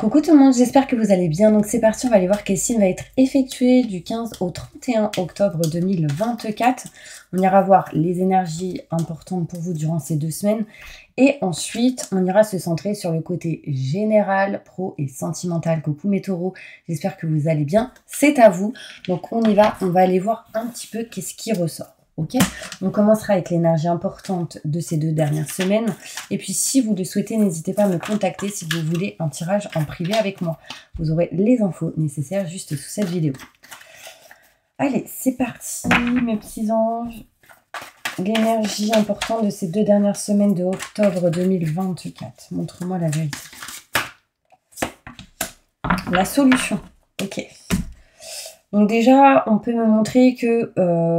Coucou tout le monde, j'espère que vous allez bien. Donc c'est parti, on va aller voir quel signe va être effectué du 15 au 31 octobre 2024. On ira voir les énergies importantes pour vous durant ces 2 semaines. Et ensuite, on ira se centrer sur le côté général, pro et sentimental. Coucou mes taureaux, j'espère que vous allez bien. C'est à vous. Donc on y va, on va aller voir un petit peu qu'est-ce qui ressort. Ok, on commencera avec l'énergie importante de ces 2 dernières semaines. Et puis, si vous le souhaitez, n'hésitez pas à me contacter si vous voulez un tirage en privé avec moi. Vous aurez les infos nécessaires juste sous cette vidéo. Allez, c'est parti, mes petits anges. L'énergie importante de ces 2 dernières semaines de octobre 2024. Montre-moi la vérité. La solution. Ok. Donc déjà, on peut me montrer que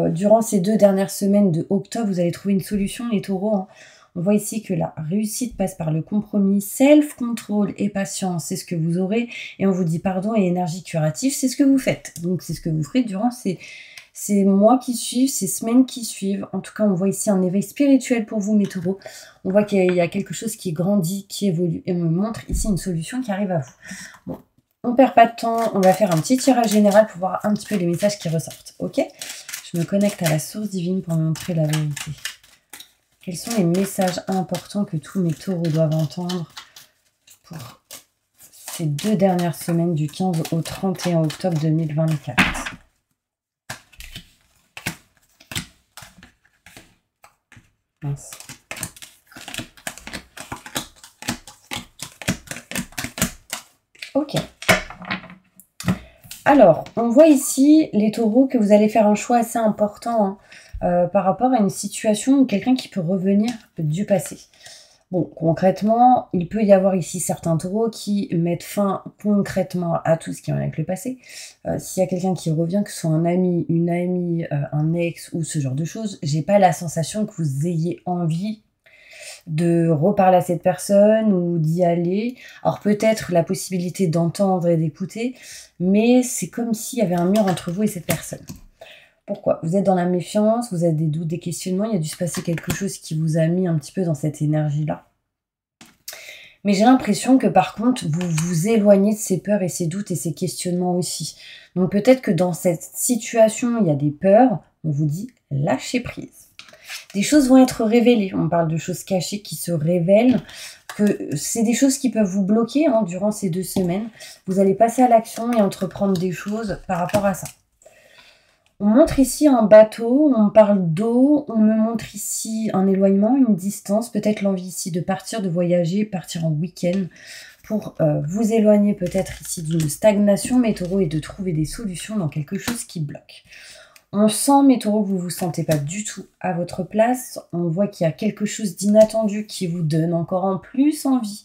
durant ces 2 dernières semaines de octobre, vous allez trouver une solution, les taureaux. Hein. On voit ici que la réussite passe par le compromis, self-control et patience, c'est ce que vous aurez. Et on vous dit pardon et énergie curative, c'est ce que vous faites. Donc c'est ce que vous ferez durant ces mois qui suivent, ces semaines qui suivent. En tout cas, on voit ici un éveil spirituel pour vous, mes taureaux. On voit qu'il y a quelque chose qui grandit, qui évolue. Et on me montre ici une solution qui arrive à vous. Bon. On ne perd pas de temps, on va faire un petit tirage général pour voir un petit peu les messages qui ressortent, ok? Je me connecte à la source divine pour me montrer la vérité. Quels sont les messages importants que tous mes taureaux doivent entendre pour ces 2 dernières semaines du 15 au 31 octobre 2024? Mince. Ok. Alors, on voit ici, les taureaux, que vous allez faire un choix assez important par rapport à une situation ou quelqu'un qui peut revenir du passé. Bon, concrètement, il peut y avoir ici certains taureaux qui mettent fin concrètement à tout ce qui est avec le passé. S'il y a quelqu'un qui revient, que ce soit un ami, une amie, un ex ou ce genre de choses, j'ai pas la sensation que vous ayez envie de reparler à cette personne ou d'y aller. Alors peut-être la possibilité d'entendre et d'écouter, mais c'est comme s'il y avait un mur entre vous et cette personne. Pourquoi? Vous êtes dans la méfiance, vous avez des doutes, des questionnements, il y a dû se passer quelque chose qui vous a mis un petit peu dans cette énergie-là. Mais j'ai l'impression que par contre, vous vous éloignez de ces peurs et ces doutes et ces questionnements aussi. Donc peut-être que dans cette situation, il y a des peurs, on vous dit lâchez prise. Des choses vont être révélées. On parle de choses cachées qui se révèlent. Que c'est des choses qui peuvent vous bloquer durant ces 2 semaines. Vous allez passer à l'action et entreprendre des choses par rapport à ça. On montre ici un bateau, on parle d'eau, on me montre ici un éloignement, une distance, peut-être l'envie ici de partir, de voyager, partir en week-end pour vous éloigner peut-être ici d'une stagnation, mes taureaux, et de trouver des solutions dans quelque chose qui bloque. On sent, mes taureaux, que vous ne vous sentez pas du tout à votre place. On voit qu'il y a quelque chose d'inattendu qui vous donne encore en plus envie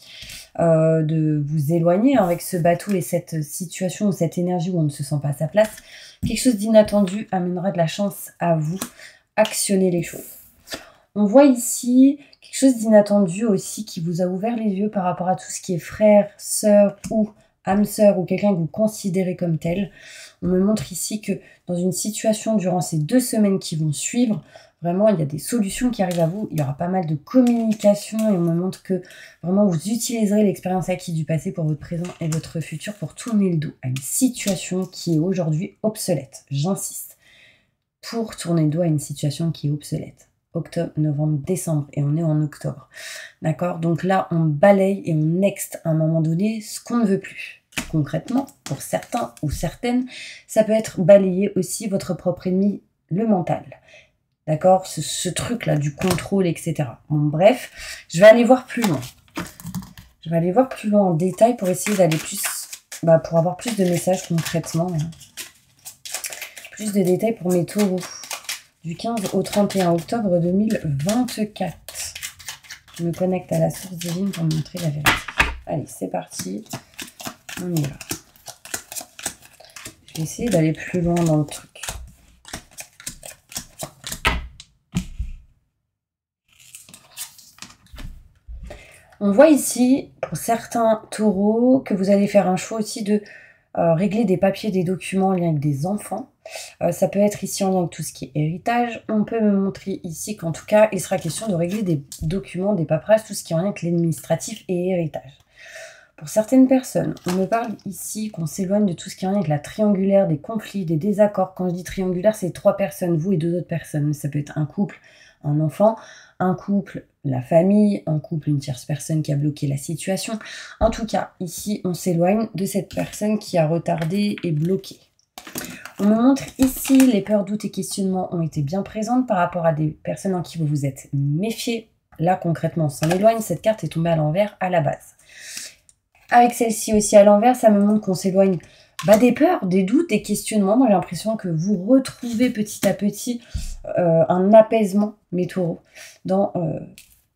de vous éloigner avec ce bateau et cette situation ou cette énergie où on ne se sent pas à sa place. Quelque chose d'inattendu amènera de la chance à vous. Actionnez les choses. On voit ici quelque chose d'inattendu aussi qui vous a ouvert les yeux par rapport à tout ce qui est frère, sœur ou âme sœur ou quelqu'un que vous considérez comme tel. On me montre ici que dans une situation durant ces 2 semaines qui vont suivre, vraiment il y a des solutions qui arrivent à vous, il y aura pas mal de communication et on me montre que vraiment vous utiliserez l'expérience acquise du passé pour votre présent et votre futur pour tourner le dos à une situation qui est aujourd'hui obsolète. J'insiste, pour tourner le dos à une situation qui est obsolète. Octobre, novembre, décembre et on est en octobre. D'accord? Donc là, on balaye et on next à un moment donné ce qu'on ne veut plus. Concrètement, pour certains ou certaines, ça peut être balayer aussi votre propre ennemi, le mental. D'accord? Ce truc-là du contrôle, etc. Bon, bref, je vais aller voir plus loin. Je vais aller voir plus loin en détail pour essayer d'aller plus... pour avoir plus de messages concrètement. Plus de détails pour mes taureaux. Du 15 au 31 octobre 2024. Je me connecte à la source divine pour montrer la vérité. Allez, c'est parti. On y va. Je vais essayer d'aller plus loin dans le truc. On voit ici, pour certains taureaux, que vous allez faire un choix aussi de régler des papiers, des documents en lien avec des enfants. Ça peut être ici en lien avec tout ce qui est héritage. On peut me montrer ici qu'en tout cas, il sera question de régler des documents, des paperasses, tout ce qui est en lien avec l'administratif et héritage. Pour certaines personnes, on me parle ici qu'on s'éloigne de tout ce qui est en lien avec la triangulaire, des conflits, des désaccords. Quand je dis triangulaire, c'est 3 personnes, vous et 2 autres personnes. Ça peut être un couple, un enfant, un couple, la famille, un couple, une tierce personne qui a bloqué la situation. En tout cas, ici, on s'éloigne de cette personne qui a retardé et bloqué. On me montre ici, les peurs, doutes et questionnements ont été bien présentes par rapport à des personnes en qui vous vous êtes méfié. Là, concrètement, on s'en éloigne. Cette carte est tombée à l'envers à la base. Avec celle-ci aussi à l'envers, ça me montre qu'on s'éloigne des peurs, des doutes, des questionnements. Moi, j'ai l'impression que vous retrouvez petit à petit un apaisement, mes taureaux, dans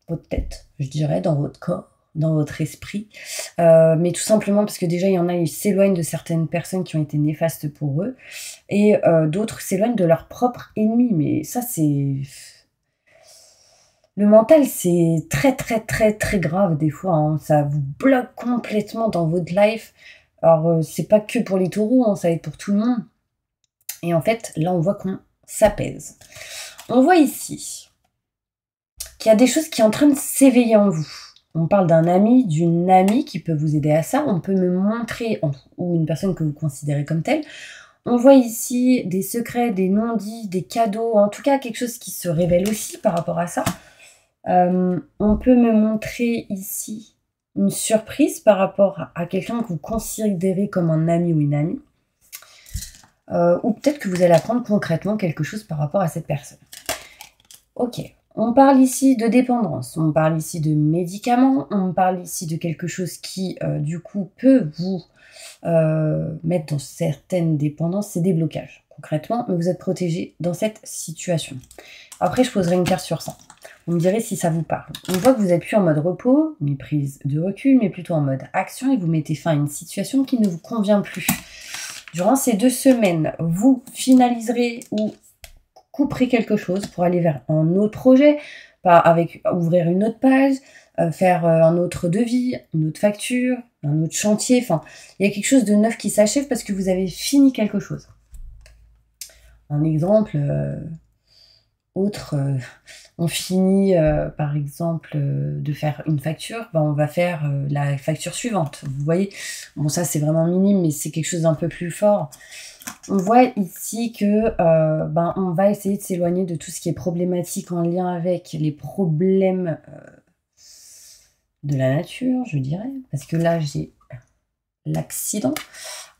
votre tête, je dirais, dans votre corps, dans votre esprit. Mais tout simplement parce que déjà, il y en a, ils s'éloignent de certaines personnes qui ont été néfastes pour eux. Et d'autres s'éloignent de leurs propres ennemis. Mais ça, c'est... Le mental, c'est très, très, très, très grave des fois. Hein. Ça vous bloque complètement dans votre life. Alors, c'est pas que pour les taureaux, hein, ça va être pour tout le monde. Et en fait, là, on voit qu'on s'apaise. On voit ici qu'il y a des choses qui sont en train de s'éveiller en vous. On parle d'un ami, d'une amie qui peut vous aider à ça. On peut me montrer, ou une personne que vous considérez comme telle. On voit ici des secrets, des non-dits, des cadeaux. En tout cas, quelque chose qui se révèle aussi par rapport à ça. On peut me montrer ici une surprise par rapport à quelqu'un que vous considérez comme un ami ou une amie. Ou peut-être que vous allez apprendre concrètement quelque chose par rapport à cette personne. Ok, on parle ici de dépendance, on parle ici de médicaments, on parle ici de quelque chose qui, du coup, peut vous mettre dans certaines dépendances, c'est des blocages, concrètement, mais vous êtes protégé dans cette situation. Après, je poserai une carte sur ça. Vous me direz si ça vous parle. On voit que vous n'êtes plus en mode repos, ni prise de recul, mais plutôt en mode action et vous mettez fin à une situation qui ne vous convient plus. Durant ces 2 semaines, vous finaliserez ou couperez quelque chose pour aller vers un autre projet, ouvrir une autre page, faire un autre devis, une autre facture, un autre chantier. Enfin, il y a quelque chose de neuf qui s'achève parce que vous avez fini quelque chose. Un exemple... on finit par exemple de faire une facture, on va faire la facture suivante. Vous voyez, bon ça c'est vraiment minime, mais c'est quelque chose d'un peu plus fort. On voit ici que on va essayer de s'éloigner de tout ce qui est problématique en lien avec les problèmes de la nature, je dirais, parce que là j'ai l'accident.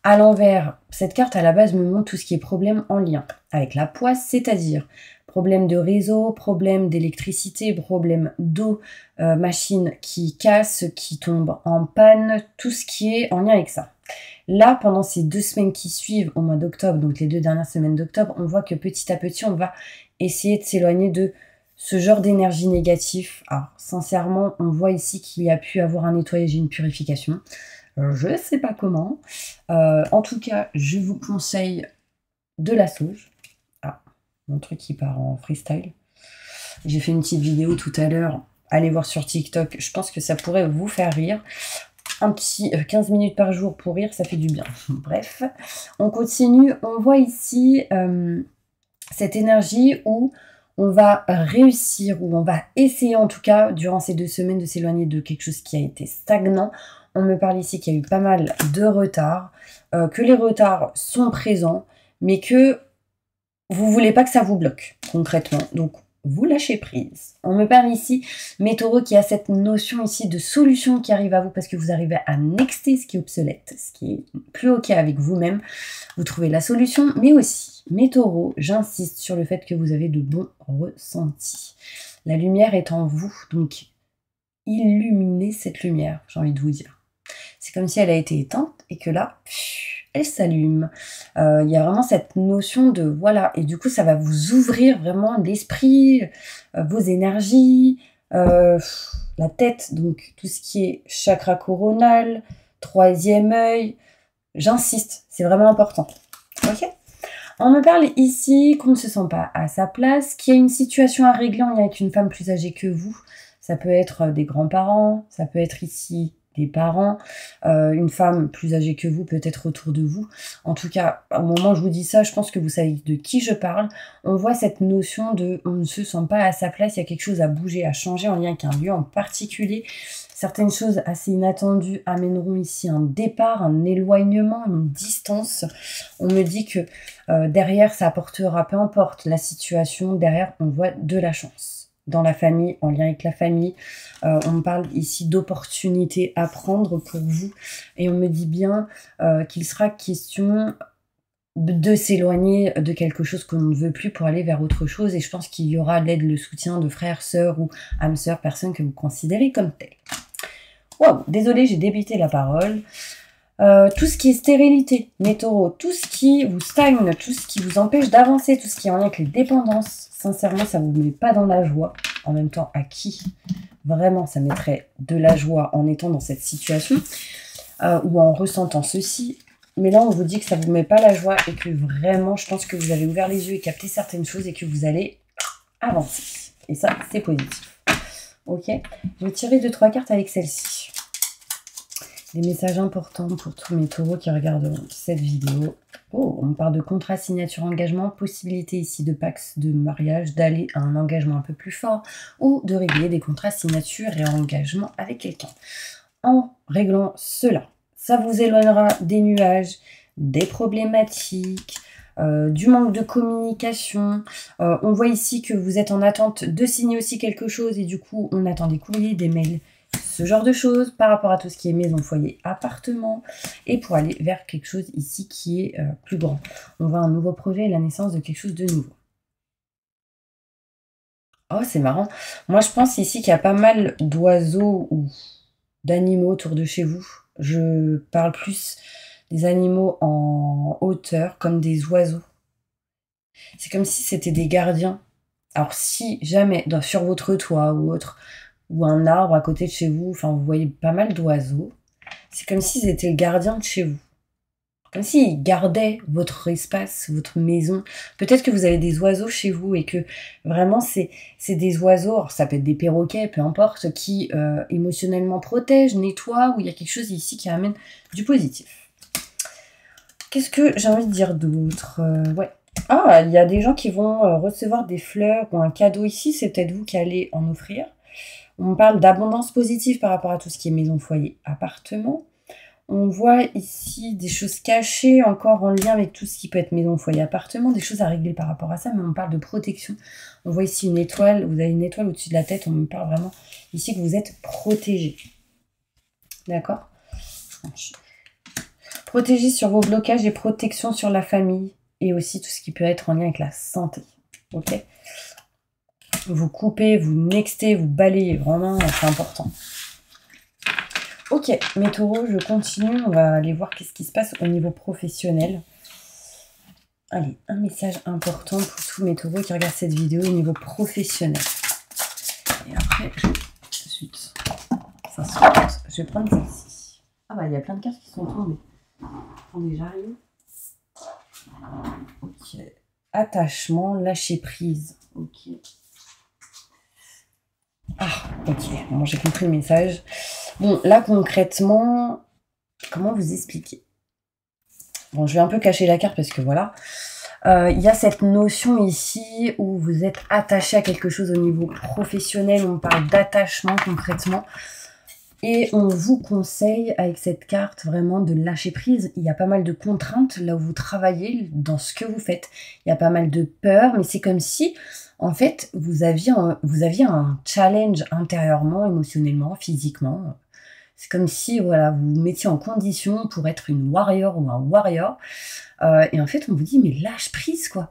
À l'envers, cette carte à la base me montre tout ce qui est problème en lien avec la poisse, c'est-à-dire problème de réseau, problème d'électricité, problème d'eau, machine qui casse, qui tombe en panne, tout ce qui est en lien avec ça. Là, pendant ces 2 semaines qui suivent au mois d'octobre, donc les 2 dernières semaines d'octobre, on voit que petit à petit, on va essayer de s'éloigner de ce genre d'énergie négative. Alors, sincèrement, on voit ici qu'il y a pu avoir un nettoyage et une purification. Je ne sais pas comment. En tout cas, je vous conseille de la sauge. Ah, mon truc qui part en freestyle. J'ai fait une petite vidéo tout à l'heure. Allez voir sur TikTok. Je pense que ça pourrait vous faire rire. Un petit 15 minutes par jour pour rire, ça fait du bien. Bref, on continue. On voit ici cette énergie où on va réussir, où on va essayer en tout cas, durant ces 2 semaines, de s'éloigner de quelque chose qui a été stagnant. On me parle ici qu'il y a eu pas mal de retards, que les retards sont présents, mais que vous ne voulez pas que ça vous bloque, concrètement. Donc, vous lâchez prise. On me parle ici, mes taureaux, qui a cette notion ici de solution qui arrive à vous parce que vous arrivez à nexter ce qui est obsolète, ce qui est plus OK avec vous-même. Vous trouvez la solution, mais aussi, mes taureaux, j'insiste sur le fait que vous avez de bons ressentis. La lumière est en vous, donc illuminez cette lumière, j'ai envie de vous dire. C'est comme si elle a été éteinte et que là, elle s'allume. Il y a vraiment cette notion de voilà, et du coup ça va vous ouvrir vraiment l'esprit, vos énergies, la tête, donc tout ce qui est chakra coronal, 3e œil. J'insiste, c'est vraiment important. Ok ? On me parle ici qu'on ne se sent pas à sa place, qu'il y a une situation à régler en lien avec une femme plus âgée que vous. Ça peut être des grands-parents, ça peut être ici des parents, une femme plus âgée que vous, peut-être autour de vous. En tout cas, au moment où je vous dis ça, je pense que vous savez de qui je parle. On voit cette notion de on ne se sent pas à sa place, il y a quelque chose à bouger, à changer en lien avec un lieu en particulier. Certaines choses assez inattendues amèneront ici un départ, un éloignement, une distance. On me dit que derrière, ça apportera, peu importe la situation, derrière, on voit de la chance. Dans la famille, en lien avec la famille, on me parle ici d'opportunités à prendre pour vous. Et on me dit bien qu'il sera question de s'éloigner de quelque chose qu'on ne veut plus pour aller vers autre chose. Et je pense qu'il y aura l'aide, le soutien de frères, sœurs ou âmes sœurs, personnes que vous considérez comme telles. Wow, désolée, j'ai débité la parole. Tout ce qui est stérilité, mes taureaux, tout ce qui vous stagne, tout ce qui vous empêche d'avancer, tout ce qui est en lien avec les dépendances, sincèrement, ça ne vous met pas dans la joie. En même temps, à qui vraiment ça mettrait de la joie en étant dans cette situation ou en ressentant ceci? Mais là, on vous dit que ça ne vous met pas la joie et que vraiment, je pense que vous avez ouvert les yeux et capté certaines choses et que vous allez avancer. Et ça, c'est positif. Ok, je vais tirer 2-3 cartes avec celle-ci. Des messages importants pour tous mes taureaux qui regardent cette vidéo. Oh, on parle de contrat, signature, engagement, possibilité ici de pax, de mariage, d'aller à un engagement un peu plus fort ou de régler des contrats, signature et engagement avec quelqu'un. En réglant cela, ça vous éloignera des nuages, des problématiques, du manque de communication. On voit ici que vous êtes en attente de signer aussi quelque chose et du coup, on attend des courriers, des mails, ce genre de choses par rapport à tout ce qui est maison, foyer, appartement et pour aller vers quelque chose ici qui est plus grand. On voit un nouveau projet et la naissance de quelque chose de nouveau. Oh, c'est marrant. Moi, je pense ici qu'il y a pas mal d'oiseaux ou d'animaux autour de chez vous. Je parle plus des animaux en hauteur, comme des oiseaux. C'est comme si c'était des gardiens. Alors, si jamais, sur votre toit ou autre, ou un arbre à côté de chez vous, enfin, vous voyez pas mal d'oiseaux, c'est comme s'ils étaient le gardien de chez vous. Comme s'ils gardaient votre espace, votre maison. Peut-être que vous avez des oiseaux chez vous et que vraiment c'est des oiseaux, alors ça peut être des perroquets, peu importe, qui émotionnellement protègent, nettoient, ou il y a quelque chose ici qui amène du positif. Qu'est-ce que j'ai envie de dire d'autre? Ouais. Ah, il y a des gens qui vont recevoir des fleurs ou un cadeau ici, c'est peut-être vous qui allez en offrir. On parle d'abondance positive par rapport à tout ce qui est maison, foyer, appartement. On voit ici des choses cachées, encore en lien avec tout ce qui peut être maison, foyer, appartement, des choses à régler par rapport à ça, mais on parle de protection. On voit ici une étoile, vous avez une étoile au-dessus de la tête, on me parle vraiment ici que vous êtes protégé. D'accord? Protégé sur vos blocages et protection sur la famille, et aussi tout ce qui peut être en lien avec la santé. Ok? Vous coupez, vous nextez, vous balayez, vraiment, c'est important. Ok, mes taureaux, je continue. On va aller voir qu'est-ce qui se passe au niveau professionnel. Allez, un message important pour tous mes taureaux qui regardent cette vidéo au niveau professionnel. Et après, ensuite, ça saute. Je vais prendre celle-ci. Ah bah, il y a plein de cartes qui sont tombées. Attendez, j'arrive. Ok. Attachement, lâcher prise. Ok. Ah, ok. Bon, j'ai compris le message. Bon, là, concrètement, comment vous expliquer? Bon, je vais un peu cacher la carte parce que voilà. Il y a cette notion ici où vous êtes attaché à quelque chose au niveau professionnel. On parle d'attachement concrètement. Et on vous conseille avec cette carte vraiment de lâcher prise. Il y a pas mal de contraintes là où vous travaillez, dans ce que vous faites. Il y a pas mal de peur, mais c'est comme si, en fait, vous aviez un challenge intérieurement, émotionnellement, physiquement. C'est comme si voilà, vous vous mettiez en condition pour être une warrior ou un warrior. Et en fait, on vous dit, mais lâche prise, quoi.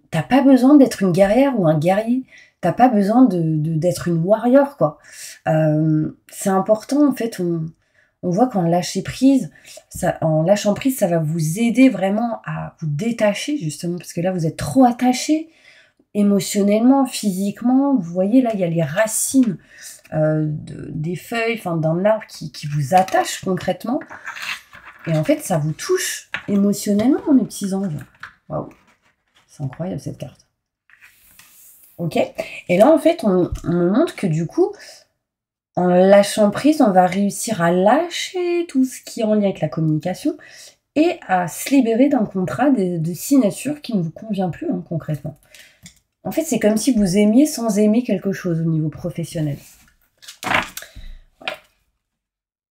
T'as pas besoin d'être une guerrière ou un guerrier. T'as pas besoin d'être une warrior, quoi. C'est important, en fait. On voit qu'en lâchant prise, ça va vous aider vraiment à vous détacher, justement, parce que là, vous êtes trop attaché émotionnellement, physiquement. Vous voyez, là, il y a les racines des feuilles, enfin, d'un arbre qui vous attache concrètement. Et en fait, ça vous touche émotionnellement, mes petits anges. Waouh, c'est incroyable, cette carte. Ok, et là en fait on me montre que du coup en lâchant prise on va réussir à lâcher tout ce qui est en lien avec la communication et à se libérer d'un contrat de signature qui ne vous convient plus concrètement. En fait c'est comme si vous aimiez sans aimer quelque chose au niveau professionnel. Ouais.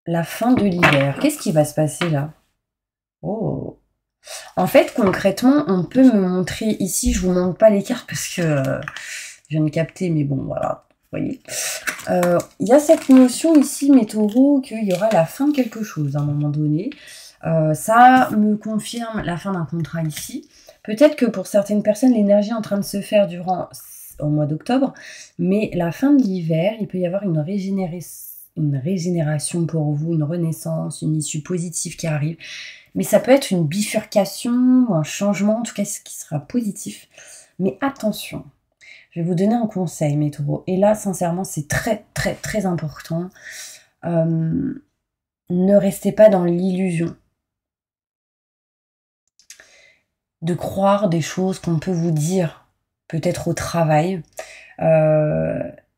la fin de l'hiver. Qu'est-ce qui va se passer là? Oh. En fait, concrètement, on peut me montrer ici, je vous montre pas les cartes parce que je viens de capter, mais bon, voilà, vous voyez. Il y a cette notion ici, mes taureaux, qu'il y aura la fin de quelque chose à un moment donné. Ça me confirme la fin d'un contrat ici. Peut-être que pour certaines personnes, l'énergie est en train de se faire au mois d'octobre, mais la fin de l'hiver, il peut y avoir une régénération pour vous, une renaissance, une issue positive qui arrive. Mais ça peut être une bifurcation, un changement, en tout cas ce qui sera positif. Mais attention, je vais vous donner un conseil, mes taureaux. Et là, sincèrement, c'est très, très, très important. Ne restez pas dans l'illusion de croire des choses qu'on peut vous dire, peut-être au travail. Il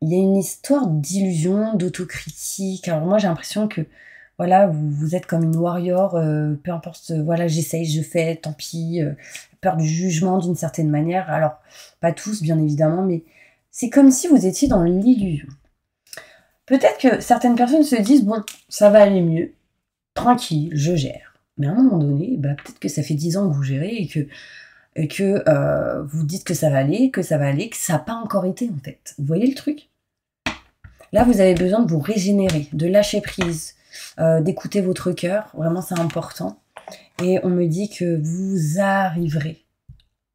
y a une histoire d'illusion, d'autocritique. Alors moi, j'ai l'impression que voilà, vous êtes comme une warrior, peu importe, voilà, j'essaye, je fais, tant pis, peur du jugement d'une certaine manière. Alors, pas tous, bien évidemment, mais c'est comme si vous étiez dans l'illusion. Peut-être que certaines personnes se disent, bon, ça va aller mieux, tranquille, je gère. Mais à un moment donné, bah, peut-être que ça fait 10 ans que vous gérez et que vous dites que ça va aller, que ça n'a pas encore été, en fait. Vous voyez le truc? Là, vous avez besoin de vous régénérer, de lâcher prise, d'écouter votre cœur, vraiment c'est important. Et on me dit que vous arriverez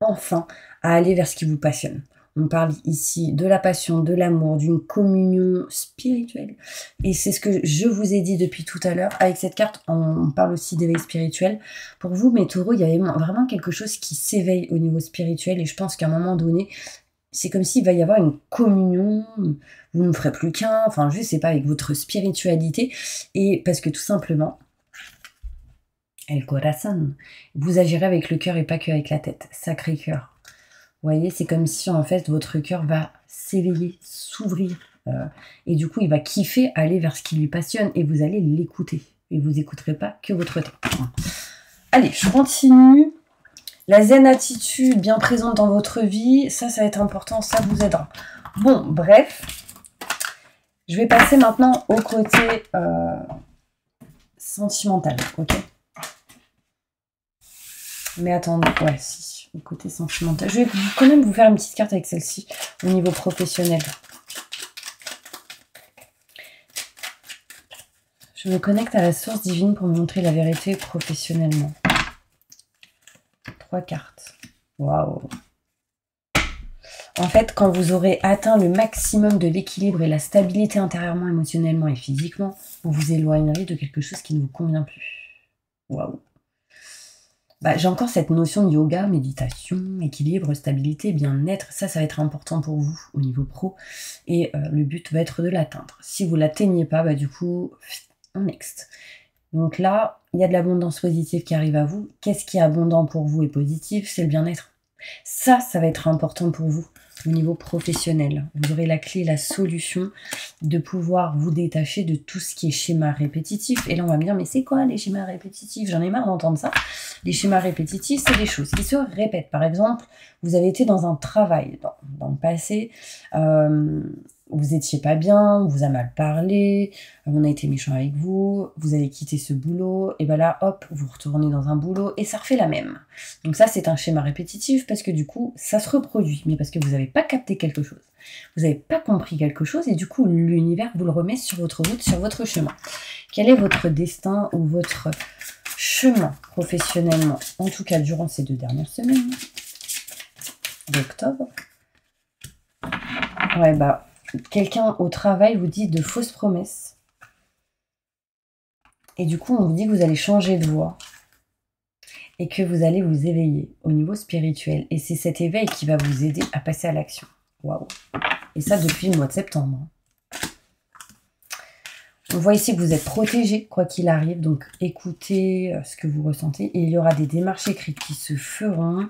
enfin à aller vers ce qui vous passionne. On parle ici de la passion, de l'amour, d'une communion spirituelle. Et c'est ce que je vous ai dit depuis tout à l'heure. Avec cette carte, on parle aussi d'éveil spirituel. Pour vous, mes taureaux, il y avait vraiment quelque chose qui s'éveille au niveau spirituel. Et je pense qu'à un moment donné, c'est comme s'il va y avoir une communion, vous ne ferez plus qu'un, enfin je sais pas, avec votre spiritualité, et parce que tout simplement, el corazón, vous agirez avec le cœur et pas qu'avec la tête, sacré cœur. Vous voyez, c'est comme si en fait votre cœur va s'éveiller, s'ouvrir, et du coup il va kiffer aller vers ce qui lui passionne, et vous allez l'écouter, et vous n'écouterez pas que votre tête. Allez, je continue. La zen attitude bien présente dans votre vie, ça va être important, ça vous aidera. Bon, bref, je vais passer maintenant au côté sentimental, ok? Mais attendez, ouais, si, au côté sentimental. Je vais quand même vous faire une petite carte avec celle-ci au niveau professionnel. Je me connecte à la source divine pour me montrer la vérité professionnellement. 3 cartes. Waouh! En fait, quand vous aurez atteint le maximum de l'équilibre et la stabilité intérieurement, émotionnellement et physiquement, vous vous éloignerez de quelque chose qui ne vous convient plus. Waouh! Bah, j'ai encore cette notion de yoga, méditation, équilibre, stabilité, bien-être. Ça va être important pour vous au niveau pro. Et le but va être de l'atteindre. Si vous ne l'atteignez pas, bah, du coup, next. Donc là, il y a de l'abondance positive qui arrive à vous. Qu'est-ce qui est abondant pour vous et positif? C'est le bien-être. Ça va être important pour vous au niveau professionnel. Vous aurez la clé, la solution de pouvoir vous détacher de tout ce qui est schéma répétitif. Et là, on va me dire, mais c'est quoi les schémas répétitifs? J'en ai marre d'entendre ça. Les schémas répétitifs, c'est des choses qui se répètent. Par exemple, vous avez été dans un travail dans le passé, vous étiez pas bien, on vous a mal parlé, on a été méchant avec vous, vous avez quitté ce boulot, et ben là, hop, vous retournez dans un boulot, et ça refait la même. Donc ça, c'est un schéma répétitif, parce que du coup, ça se reproduit, mais parce que vous n'avez pas capté quelque chose. Vous n'avez pas compris quelque chose, et du coup, l'univers vous le remet sur votre route, sur votre chemin. Quel est votre destin ou votre chemin professionnellement, en tout cas durant ces 2 dernières semaines d'octobre? Ouais, bah, quelqu'un au travail vous dit de fausses promesses. Et du coup, on vous dit que vous allez changer de voie. Et que vous allez vous éveiller au niveau spirituel. Et c'est cet éveil qui va vous aider à passer à l'action. Waouh! Et ça depuis le mois de septembre. On voit ici que vous êtes protégé, quoi qu'il arrive. Donc, écoutez ce que vous ressentez. Et il y aura des démarches écrites qui se feront.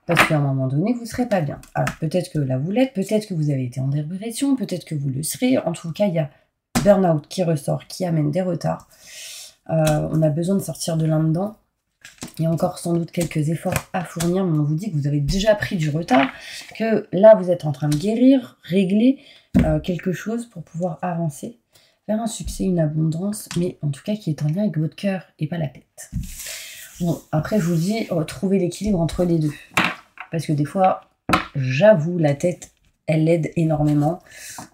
Parce qu'à un moment donné, vous ne serez pas bien. Alors, peut-être que là, vous l'êtes. Peut-être que vous avez été en dépression. Peut-être que vous le serez. En tout cas, il y a burn-out qui ressort, qui amène des retards. On a besoin de sortir de là-dedans. Il y a encore sans doute quelques efforts à fournir, mais on vous dit que vous avez déjà pris du retard, que là, vous êtes en train de guérir, régler quelque chose pour pouvoir avancer vers un succès, une abondance, mais en tout cas qui est en lien avec votre cœur et pas la tête. Bon, après, je vous dis, trouver l'équilibre entre les deux. Parce que des fois, j'avoue, la tête, elle aide énormément.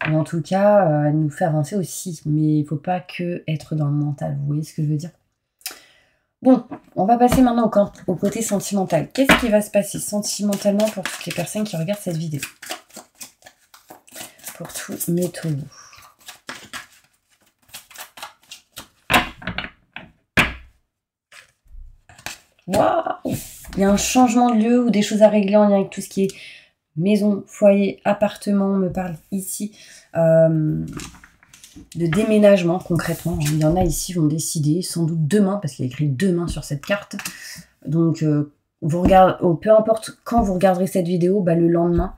Mais en tout cas, elle nous fait avancer aussi. Mais il ne faut pas que être dans le mental. Vous voyez ce que je veux dire? Bon, on va passer maintenant au côté sentimental. Qu'est-ce qui va se passer sentimentalement pour toutes les personnes qui regardent cette vidéo? Pour tous mes taureaux. Waouh! Il y a un changement de lieu ou des choses à régler en lien avec tout ce qui est maison, foyer, appartement. On me parle ici de déménagement concrètement. Il y en a ici qui vont décider sans doute demain, parce qu'il y a écrit demain sur cette carte. Donc, vous regardez, peu importe quand vous regarderez cette vidéo, bah, le lendemain,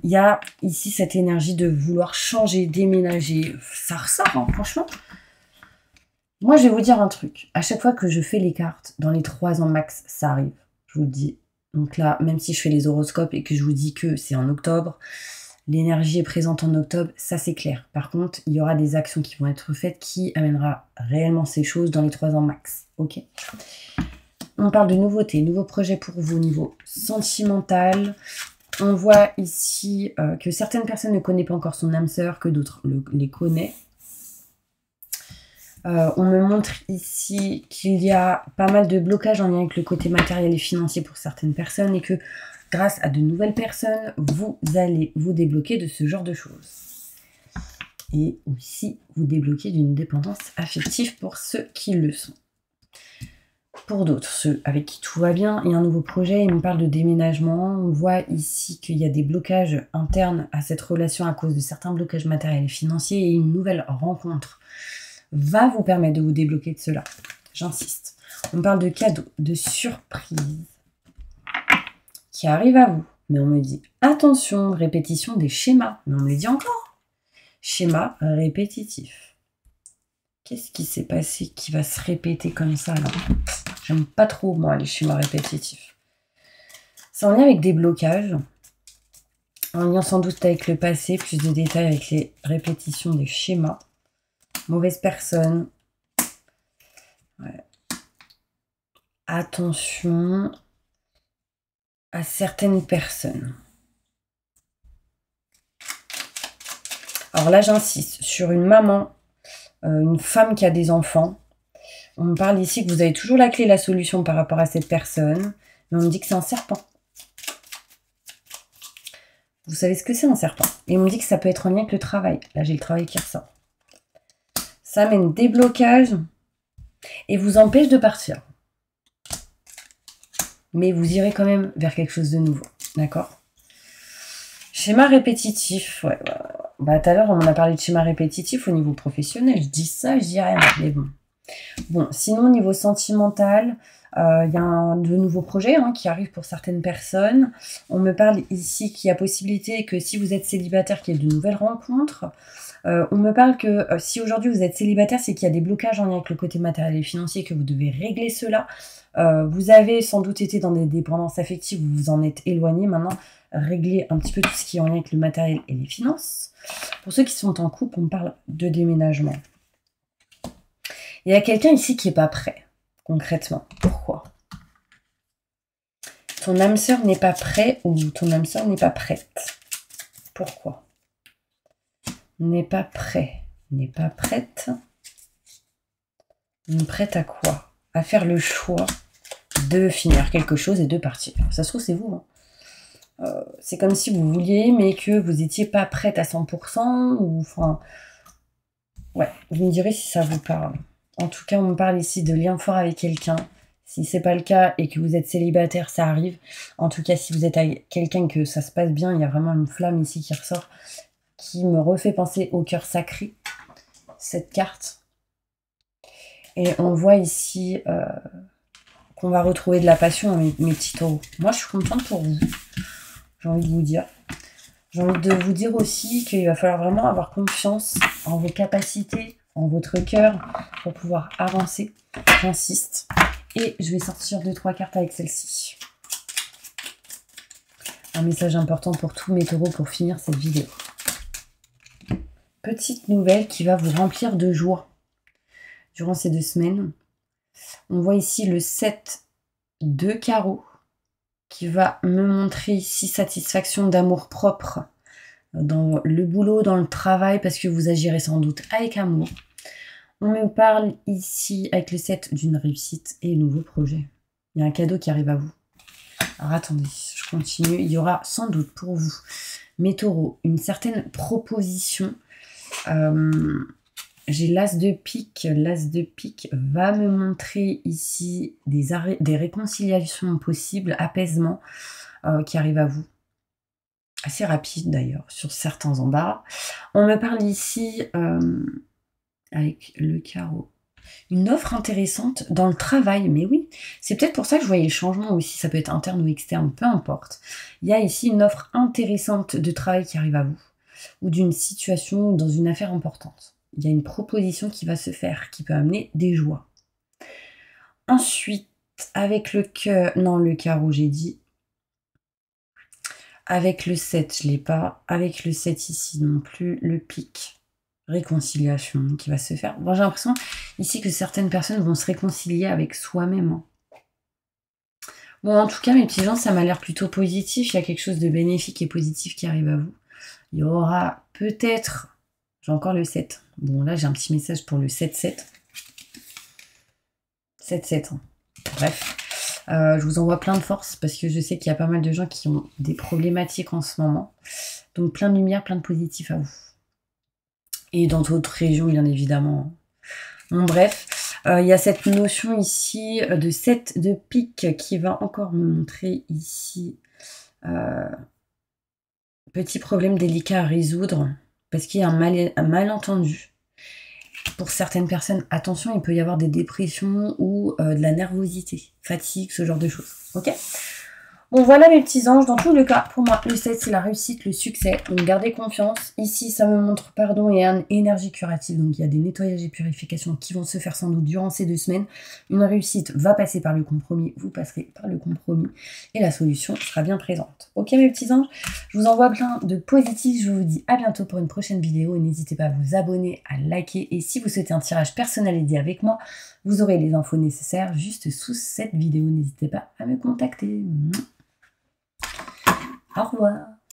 il y a ici cette énergie de vouloir changer, déménager. Ça ressort, hein, franchement. Moi, je vais vous dire un truc. À chaque fois que je fais les cartes, dans les 3 ans max, ça arrive. Je vous le dis. Donc là, même si je fais les horoscopes et que je vous dis que c'est en octobre, l'énergie est présente en octobre, ça c'est clair. Par contre, il y aura des actions qui vont être faites qui amènera réellement ces choses dans les 3 ans max. Ok. On parle de nouveautés, nouveaux projets pour vous au niveau sentimental. On voit ici que certaines personnes ne connaissent pas encore son âme sœur, que d'autres les connaissent. On me montre ici qu'il y a pas mal de blocages en lien avec le côté matériel et financier pour certaines personnes et que grâce à de nouvelles personnes, vous allez vous débloquer de ce genre de choses. Et aussi vous débloquer d'une dépendance affective pour ceux qui le sont. Pour d'autres, ceux avec qui tout va bien, il y a un nouveau projet, il me parle de déménagement. On voit ici qu'il y a des blocages internes à cette relation à cause de certains blocages matériels et financiers et une nouvelle rencontre va vous permettre de vous débloquer de cela. J'insiste. On parle de cadeaux, de surprises qui arrivent à vous. Mais on me dit, attention, répétition des schémas. Mais on me le dit encore. Schéma répétitif. Qu'est-ce qui s'est passé qui va se répéter comme ça là? J'aime pas trop, moi, les schémas répétitifs. C'est en lien avec des blocages. En lien sans doute avec le passé. Plus de détails avec les répétitions des schémas. Mauvaise personne. Ouais. Attention à certaines personnes. Alors là, j'insiste sur une maman, une femme qui a des enfants. On me parle ici que vous avez toujours la clé, la solution par rapport à cette personne. Mais on me dit que c'est un serpent. Vous savez ce que c'est un serpent? Et on me dit que ça peut être en lien avec le travail. Là, j'ai le travail qui ressort. Ça amène des blocages et vous empêche de partir. Mais vous irez quand même vers quelque chose de nouveau. D'accord? Schéma répétitif. Ouais. Bah, tout à l'heure, on a parlé de schéma répétitif au niveau professionnel. Je dis ça, je dis rien. Mais bon. Bon, sinon, au niveau sentimental, il y a de nouveaux projets qui arrivent pour certaines personnes. On me parle ici qu'il y a possibilité que si vous êtes célibataire, qu'il y ait de nouvelles rencontres. On me parle que si aujourd'hui vous êtes célibataire, c'est qu'il y a des blocages en lien avec le côté matériel et financier, que vous devez régler cela. Vous avez sans doute été dans des dépendances affectives, vous vous en êtes éloigné. Maintenant, réglez un petit peu tout ce qui est en lien avec le matériel et les finances. Pour ceux qui sont en couple, on parle de déménagement. Il y a quelqu'un ici qui n'est pas prêt, concrètement. Pourquoi? Ton âme sœur n'est pas prêt ou ton âme sœur n'est pas prête. Pourquoi? N'est pas prêt, n'est pas prête. Prête à quoi? À faire le choix de finir quelque chose et de partir. Ça se trouve, c'est vous. C'est comme si vous vouliez, mais que vous n'étiez pas prête à 100%. Ou, enfin, ouais, vous me direz si ça vous parle. En tout cas, on me parle ici de lien fort avec quelqu'un. Si ce n'est pas le cas et que vous êtes célibataire, ça arrive. En tout cas, si vous êtes avec quelqu'un que ça se passe bien, il y a vraiment une flamme ici qui ressort, qui me refait penser au cœur sacré, cette carte. Et on voit ici qu'on va retrouver de la passion, mes petits taureaux. Moi, je suis contente pour vous. J'ai envie de vous dire. J'ai envie de vous dire aussi qu'il va falloir vraiment avoir confiance en vos capacités, en votre cœur, pour pouvoir avancer. J'insiste. Et je vais sortir 2-3 cartes avec celle-ci. Un message important pour tous mes taureaux pour finir cette vidéo. petite nouvelle qui va vous remplir de joie durant ces 2 semaines. On voit ici le 7 de carreau qui va me montrer ici satisfaction d'amour propre dans le boulot, dans le travail, parce que vous agirez sans doute avec amour. On me parle ici avec le 7 d'une réussite et un nouveau projet. Il y a un cadeau qui arrive à vous. Alors attendez, je continue. Il y aura sans doute pour vous, mes taureaux, une certaine proposition. J'ai l'as de pique. L'as de pique va me montrer ici des réconciliations possibles, apaisement qui arrivent à vous. Assez rapide d'ailleurs, sur certains embarras. On me parle ici, avec le carreau, une offre intéressante dans le travail. Mais oui, c'est peut-être pour ça que je voyais le changement aussi. Ça peut être interne ou externe, peu importe. Il y a ici une offre intéressante de travail qui arrive à vous, ou d'une situation dans une affaire importante. Il y a une proposition qui va se faire, qui peut amener des joies. Ensuite, avec le carreau, j'ai dit. Avec le 7, je ne l'ai pas. Avec le 7 ici non plus. Le pic. Réconciliation qui va se faire. Bon, j'ai l'impression ici que certaines personnes vont se réconcilier avec soi-même. Hein. Bon, en tout cas, mes petits gens, ça m'a l'air plutôt positif. Il y a quelque chose de bénéfique et positif qui arrive à vous. Il y aura peut-être... J'ai encore le 7. Bon, là, j'ai un petit message pour le 7-7. 7-7. Hein. Bref. Je vous envoie plein de force parce que je sais qu'il y a pas mal de gens qui ont des problématiques en ce moment. Donc plein de lumière, plein de positif à vous. Et dans d'autres régions, bien évidemment. Bon, bref, il y a cette notion ici de 7 de pique qui va encore me montrer ici petit problème délicat à résoudre parce qu'il y a un malentendu. Pour certaines personnes, attention, il peut y avoir des dépressions ou de la nervosité, fatigue, ce genre de choses. Ok ? Bon, voilà mes petits anges. Dans tous les cas, pour moi, le 7, c'est la réussite, le succès. Donc, gardez confiance. Ici, ça me montre pardon et une énergie curative. Donc, il y a des nettoyages et purifications qui vont se faire sans doute durant ces 2 semaines. Une réussite va passer par le compromis. Vous passerez par le compromis. Et la solution sera bien présente. Ok, mes petits anges, je vous envoie plein de positifs. Je vous dis à bientôt pour une prochaine vidéo. Et n'hésitez pas à vous abonner, à liker. Et si vous souhaitez un tirage personnalisé avec moi, vous aurez les infos nécessaires juste sous cette vidéo. N'hésitez pas à me contacter. Au revoir.